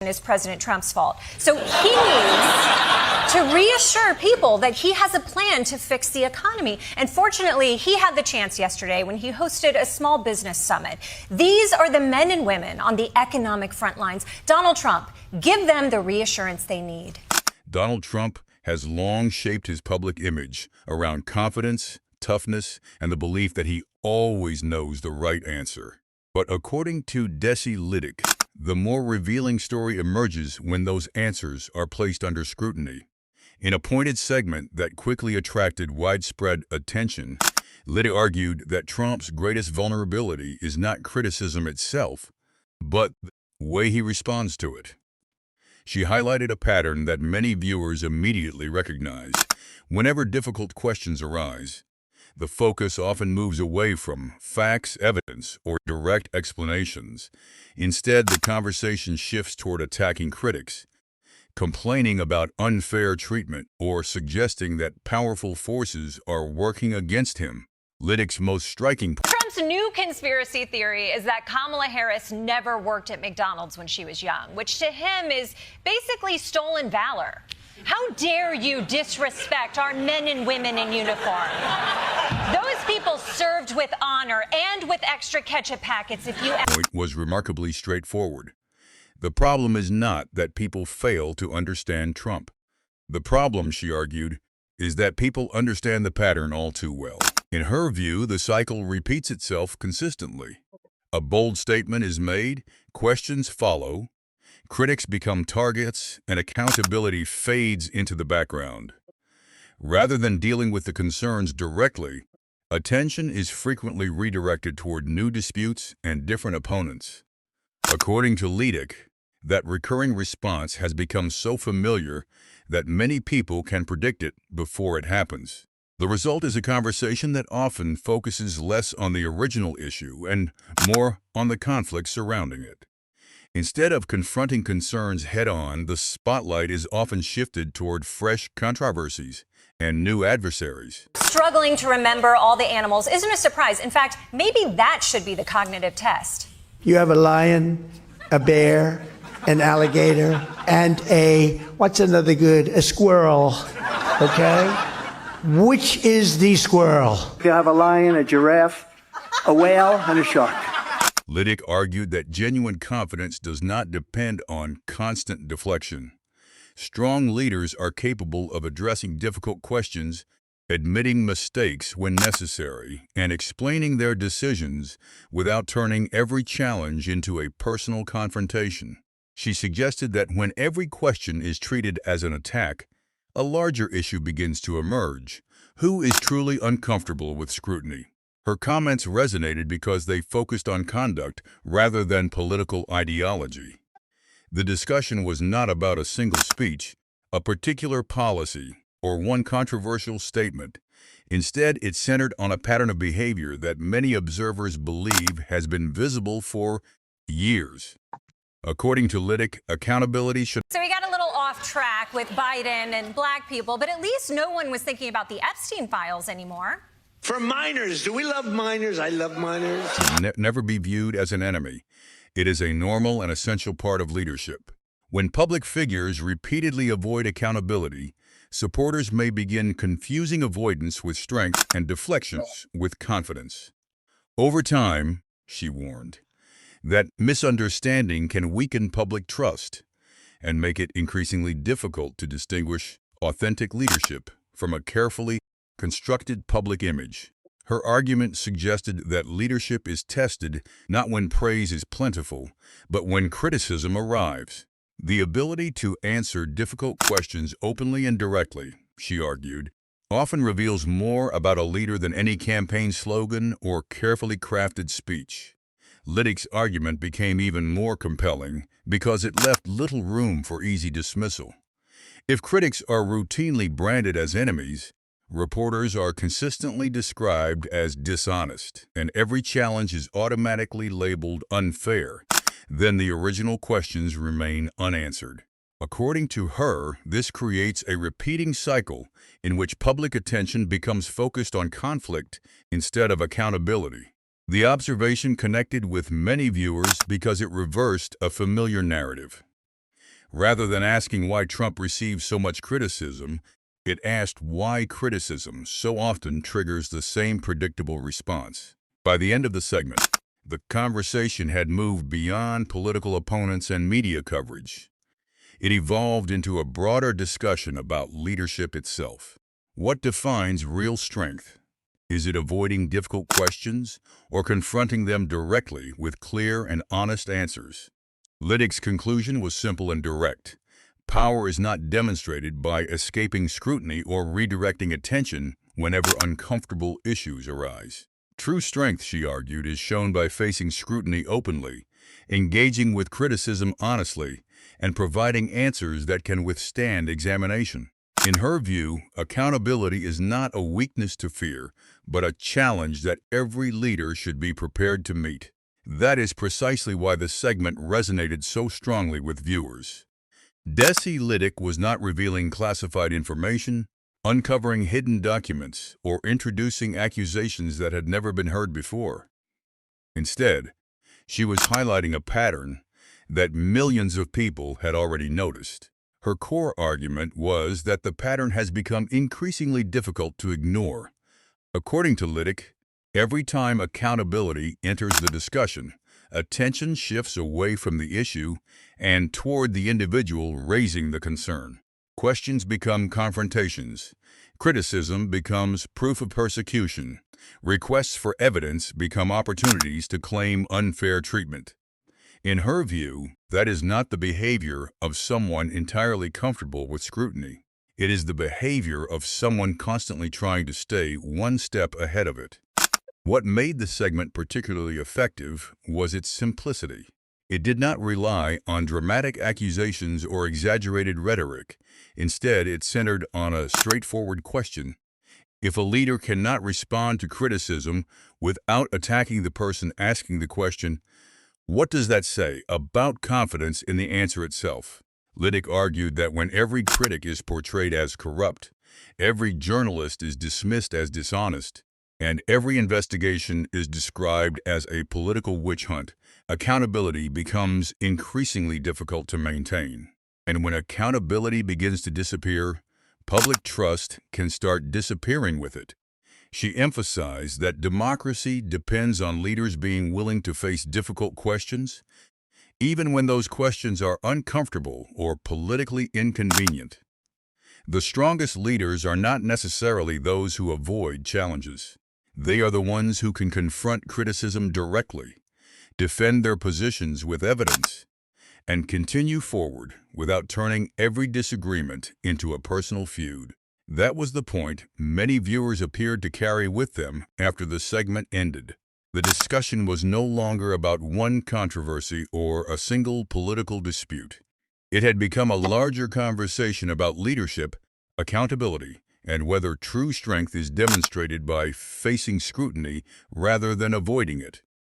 is President Trump's fault. So he needs to reassure people that he has a plan to fix the economy. And fortunately, he had the chance yesterday when he hosted a small business summit. These are the men and women on the economic front lines. Donald Trump, give them the reassurance they need. Donald Trump has long shaped his public image around confidence, toughness, and the belief that he always knows the right answer. But according to Desi Lydic, the more revealing story emerges when those answers are placed under scrutiny. In a pointed segment that quickly attracted widespread attention, Lydic argued that Trump's greatest vulnerability is not criticism itself, but the way he responds to it. She highlighted a pattern that many viewers immediately recognize. Whenever difficult questions arise, the focus often moves away from facts, evidence, or direct explanations. Instead, the conversation shifts toward attacking critics, complaining about unfair treatment, or suggesting that powerful forces are working against him. Lydic's most striking point. Trump's new conspiracy theory is that Kamala Harris never worked at McDonald's when she was young, which to him is basically stolen valor. How dare you disrespect our men and women in uniform? Those people served with honor and with extra ketchup packets if you... Point was remarkably straightforward. The problem is not that people fail to understand Trump. The problem, she argued, is that people understand the pattern all too well. In her view, the cycle repeats itself consistently. A bold statement is made, questions follow, critics become targets, and accountability fades into the background. Rather than dealing with the concerns directly, attention is frequently redirected toward new disputes and different opponents. According to Lydic, that recurring response has become so familiar that many people can predict it before it happens. The result is a conversation that often focuses less on the original issue and more on the conflict surrounding it. Instead of confronting concerns head-on, the spotlight is often shifted toward fresh controversies and new adversaries. Struggling to remember all the animals isn't a surprise. In fact, maybe that should be the cognitive test. You have a lion, a bear, an alligator, and what's another good? A squirrel, okay? Which is the squirrel? You have a lion, a giraffe, a whale, and a shark. Lydic argued that genuine confidence does not depend on constant deflection. Strong leaders are capable of addressing difficult questions, admitting mistakes when necessary, and explaining their decisions without turning every challenge into a personal confrontation. She suggested that when every question is treated as an attack, a larger issue begins to emerge. Who is truly uncomfortable with scrutiny? Her comments resonated because they focused on conduct rather than political ideology. The discussion was not about a single speech, a particular policy, or one controversial statement. Instead, it centered on a pattern of behavior that many observers believe has been visible for years. According to Lydic, accountability should... So we got a little off track with Biden and black people, but at least no one was thinking about the Epstein files anymore. For minors, do we love minors? I love minors. Never be viewed as an enemy. It is a normal and essential part of leadership. When public figures repeatedly avoid accountability, supporters may begin confusing avoidance with strength and deflections with confidence. Over time, she warned, that misunderstanding can weaken public trust and make it increasingly difficult to distinguish authentic leadership from a carefully constructed public image. Her argument suggested that leadership is tested not when praise is plentiful, but when criticism arrives. The ability to answer difficult questions openly and directly, she argued, often reveals more about a leader than any campaign slogan or carefully crafted speech. Lydic's argument became even more compelling because it left little room for easy dismissal. If critics are routinely branded as enemies, reporters are consistently described as dishonest, and every challenge is automatically labeled unfair, then the original questions remain unanswered. According to her, this creates a repeating cycle in which public attention becomes focused on conflict instead of accountability. The observation connected with many viewers because it reversed a familiar narrative. Rather than asking why Trump receives so much criticism, it asked why criticism so often triggers the same predictable response. By the end of the segment, the conversation had moved beyond political opponents and media coverage. It evolved into a broader discussion about leadership itself. What defines real strength? Is it avoiding difficult questions or confronting them directly with clear and honest answers? Lydic's conclusion was simple and direct. Power is not demonstrated by escaping scrutiny or redirecting attention whenever uncomfortable issues arise. True strength, she argued, is shown by facing scrutiny openly, engaging with criticism honestly, and providing answers that can withstand examination. In her view, accountability is not a weakness to fear, but a challenge that every leader should be prepared to meet. That is precisely why the segment resonated so strongly with viewers. Desi Lydic was not revealing classified information, uncovering hidden documents, or introducing accusations that had never been heard before. Instead, she was highlighting a pattern that millions of people had already noticed. Her core argument was that the pattern has become increasingly difficult to ignore. According to Lydic, every time accountability enters the discussion, attention shifts away from the issue and toward the individual raising the concern. Questions become confrontations. Criticism becomes proof of persecution. Requests for evidence become opportunities to claim unfair treatment. In her view, that is not the behavior of someone entirely comfortable with scrutiny. It is the behavior of someone constantly trying to stay one step ahead of it. What made the segment particularly effective was its simplicity. It did not rely on dramatic accusations or exaggerated rhetoric. Instead, it centered on a straightforward question. If a leader cannot respond to criticism without attacking the person asking the question, what does that say about confidence in the answer itself? Lydic argued that when every critic is portrayed as corrupt, every journalist is dismissed as dishonest, and every investigation is described as a political witch hunt, accountability becomes increasingly difficult to maintain. And when accountability begins to disappear, public trust can start disappearing with it. She emphasized that democracy depends on leaders being willing to face difficult questions, even when those questions are uncomfortable or politically inconvenient. The strongest leaders are not necessarily those who avoid challenges. They are the ones who can confront criticism directly, defend their positions with evidence, and continue forward without turning every disagreement into a personal feud. That was the point many viewers appeared to carry with them after the segment ended. The discussion was no longer about one controversy or a single political dispute. It had become a larger conversation about leadership, accountability, and whether true strength is demonstrated by facing scrutiny rather than avoiding it.